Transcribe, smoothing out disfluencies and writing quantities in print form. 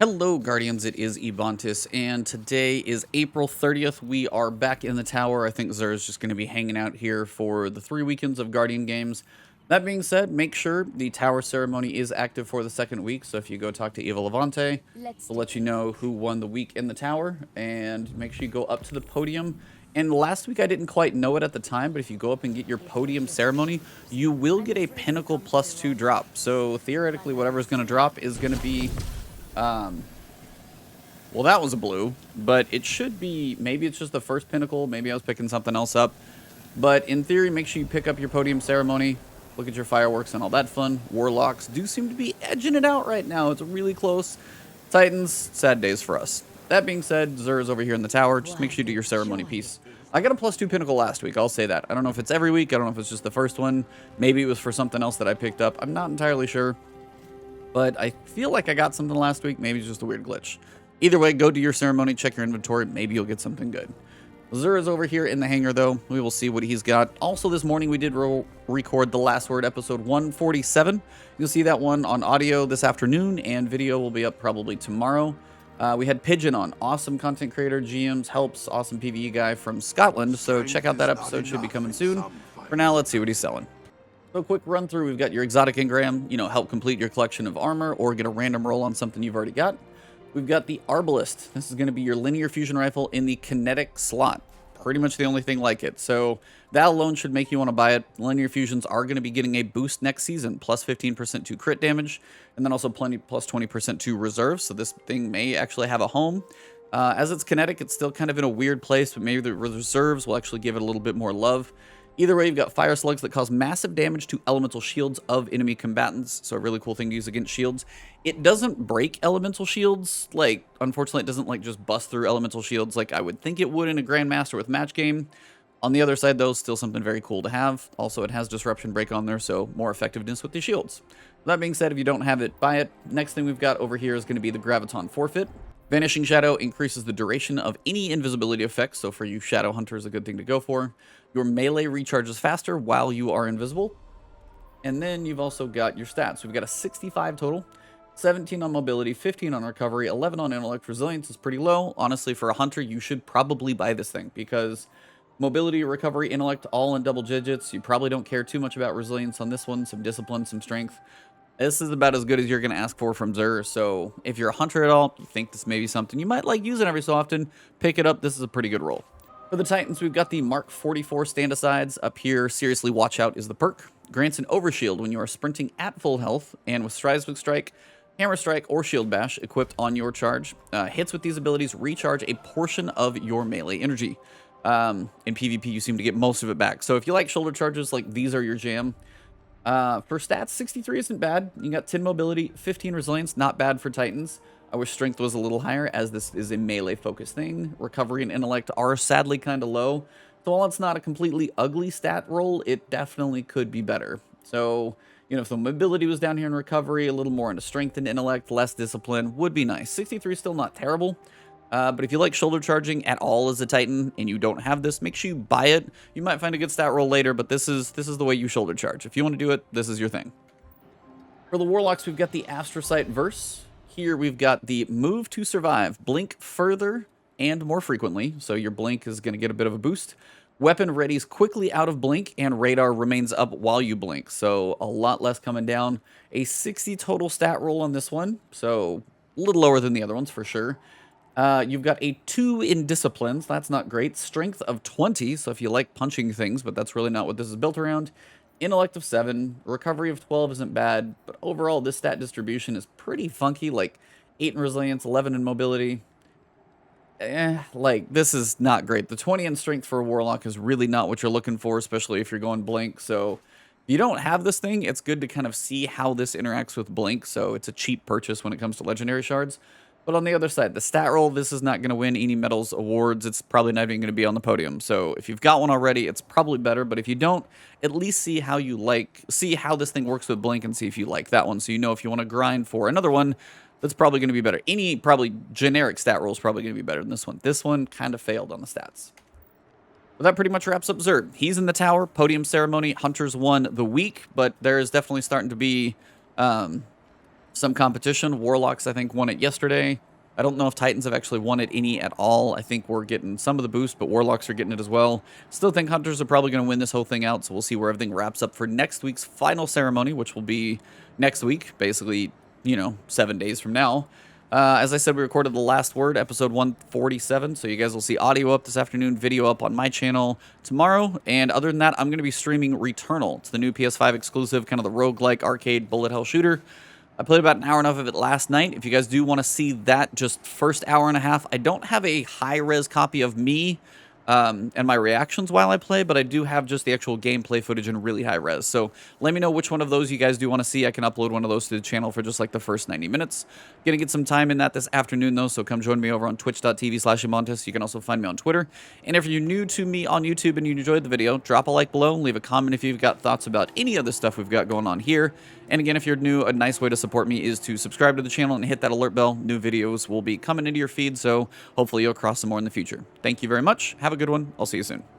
Hello, Guardians. It is Ebontis, and today is April 30th. We are back in the tower. I think Xur is just going to be hanging out here for the 3 weekends of Guardian games. That being said, make sure the tower ceremony is active for the second week. So if you go talk to Evil Levante, we'll let you know who won the week in the tower, and make sure you go up to the podium. And last week I didn't quite know it at the time, but if you go up and get your podium ceremony, you will get a Pinnacle +2 drop. So theoretically, whatever's going to drop is going to be... well, that was a blue, but it should be, maybe it's just the first Pinnacle, maybe I was picking something else up, but in theory, make sure you pick up your podium ceremony, look at your fireworks and all that fun. Warlocks do seem to be edging it out right now. It's really close. Titans, sad days for us. That being said, Xur is over here in the tower. Just make sure you do your ceremony piece. I got a +2 Pinnacle last week, I'll say that. I don't know if it's every week, I don't know if it's just the first one. Maybe it was for something else that I picked up. I'm not entirely sure. But I feel like I got something last week. Maybe it's just a weird glitch. Either way, go do your ceremony, check your inventory. Maybe you'll get something good. Xur is over here in the hangar, though. We will see what he's got. Also, this morning, we did record The Last Word, episode 147. You'll see that one on audio this afternoon, and video will be up probably tomorrow. We had Pigeon on. Awesome content creator, GMs, helps, awesome PvE guy from Scotland. So check out that episode. Should be coming soon. For now, let's see what he's selling. So quick run through, we've got your exotic engram, help complete your collection of armor or get a random roll on something you've already got. We've got the Arbalest. This is going to be your linear fusion rifle in the Kinetic slot. Pretty much the only thing like it. So that alone should make you want to buy it. Linear fusions are going to be getting a boost next season, plus 15% to crit damage, and then also plus 20% to reserve. So this thing may actually have a home. As it's kinetic, it's still kind of in a weird place, but maybe the reserves will actually give it a little bit more love. Either way, you've got fire slugs that cause massive damage to elemental shields of enemy combatants. So a really cool thing to use against shields. It doesn't break elemental shields. Unfortunately, it doesn't just bust through elemental shields like I would think it would in a Grandmaster with match game. On the other side, though, still something very cool to have. Also, it has disruption break on there, so more effectiveness with the shields. That being said, if you don't have it, buy it. Next thing we've got over here is going to be the Graviton Forfeit. Vanishing Shadow increases the duration of any invisibility effects, so for you Shadow Hunters, a good thing to go for. Your melee recharges faster while you are invisible. And then you've also got your stats. We've got a 65 total, 17 on mobility, 15 on recovery, 11 on intellect. Resilience is pretty low. Honestly, for a hunter, you should probably buy this thing because mobility, recovery, intellect, all in double digits. You probably don't care too much about resilience on this one, some discipline, some strength. This is about as good as you're going to ask for from Xur, so if you're a hunter at all, you think this may be something you might like using every so often, pick it up. This is a pretty good roll. For the Titans, we've got the Mark 44 stand-asides. Up here, Seriously Watch Out is the perk. Grants an overshield when you are sprinting at full health, and with Seismic Strike, Hammer Strike, or Shield Bash equipped on your charge. Hits with these abilities recharge a portion of your melee energy. In PvP, you seem to get most of it back. So if you like shoulder charges, these are your jam. For stats, 63 isn't bad. You got 10 mobility, 15 resilience, not bad for Titans. I wish strength was a little higher, as this is a melee-focused thing. Recovery and intellect are sadly kind of low. So while it's not a completely ugly stat roll, it definitely could be better. So, if the mobility was down here in recovery, a little more into strength and intellect, less discipline, would be nice. 63 is still not terrible. But if you like shoulder charging at all as a Titan and you don't have this, make sure you buy it. You might find a good stat roll later, but this is the way you shoulder charge. If you want to do it, this is your thing. For the Warlocks, we've got the Astrocyte Verse. Here we've got the Move to Survive. Blink further and more frequently, so your blink is going to get a bit of a boost. Weapon readies quickly out of blink, and radar remains up while you blink, so a lot less coming down. A 60 total stat roll on this one, so a little lower than the other ones for sure. You've got a 2 in disciplines. That's not great. Strength of 20, so if you like punching things, but that's really not what this is built around. Intellect of 7. Recovery of 12 isn't bad, but overall this stat distribution is pretty funky, 8 in resilience, 11 in mobility. This is not great. The 20 in strength for a Warlock is really not what you're looking for, especially if you're going blink, so if you don't have this thing, it's good to kind of see how this interacts with blink, so it's a cheap purchase when it comes to legendary shards. But on the other side, the stat roll, this is not going to win any medals, awards. It's probably not even going to be on the podium. So if you've got one already, it's probably better. But if you don't, at least see how this thing works with blink and see if you like that one. So if you want to grind for another one, that's probably going to be better. Any probably generic stat roll is probably going to be better than this one. This one kind of failed on the stats. But that pretty much wraps up Xur. He's in the tower. Podium ceremony. Hunters won the week, but there is definitely starting to be some competition. Warlocks, I think, won it yesterday. I don't know if Titans have actually won it any at all. I think we're getting some of the boost, but Warlocks are getting it as well. Still think Hunters are probably going to win this whole thing out, so we'll see where everything wraps up for next week's final ceremony, which will be next week, basically, 7 days from now. As I said, we recorded The Last Word, episode 147, so you guys will see audio up this afternoon, video up on my channel tomorrow, and other than that, I'm going to be streaming Returnal. It's the new PS5 exclusive, kind of the roguelike arcade bullet hell shooter. I played about an hour and a half of it last night. If you guys do want to see that just first hour and a half, I don't have a high-res copy of me and my reactions while I play, but I do have just the actual gameplay footage in really high res. So let me know which one of those you guys do want to see. I can upload one of those to the channel for just like the first 90 minutes. Gonna get some time in that this afternoon though, so come join me over on twitch.tv/Ebontis. You can also find me on Twitter. And if you're new to me on YouTube and you enjoyed the video, drop a like below and leave a comment if you've got thoughts about any of the stuff we've got going on here. And again, if you're new, a nice way to support me is to subscribe to the channel and hit that alert bell. New videos will be coming into your feed, so hopefully you'll cross some more in the future. Thank you very much. Have a good one. I'll see you soon.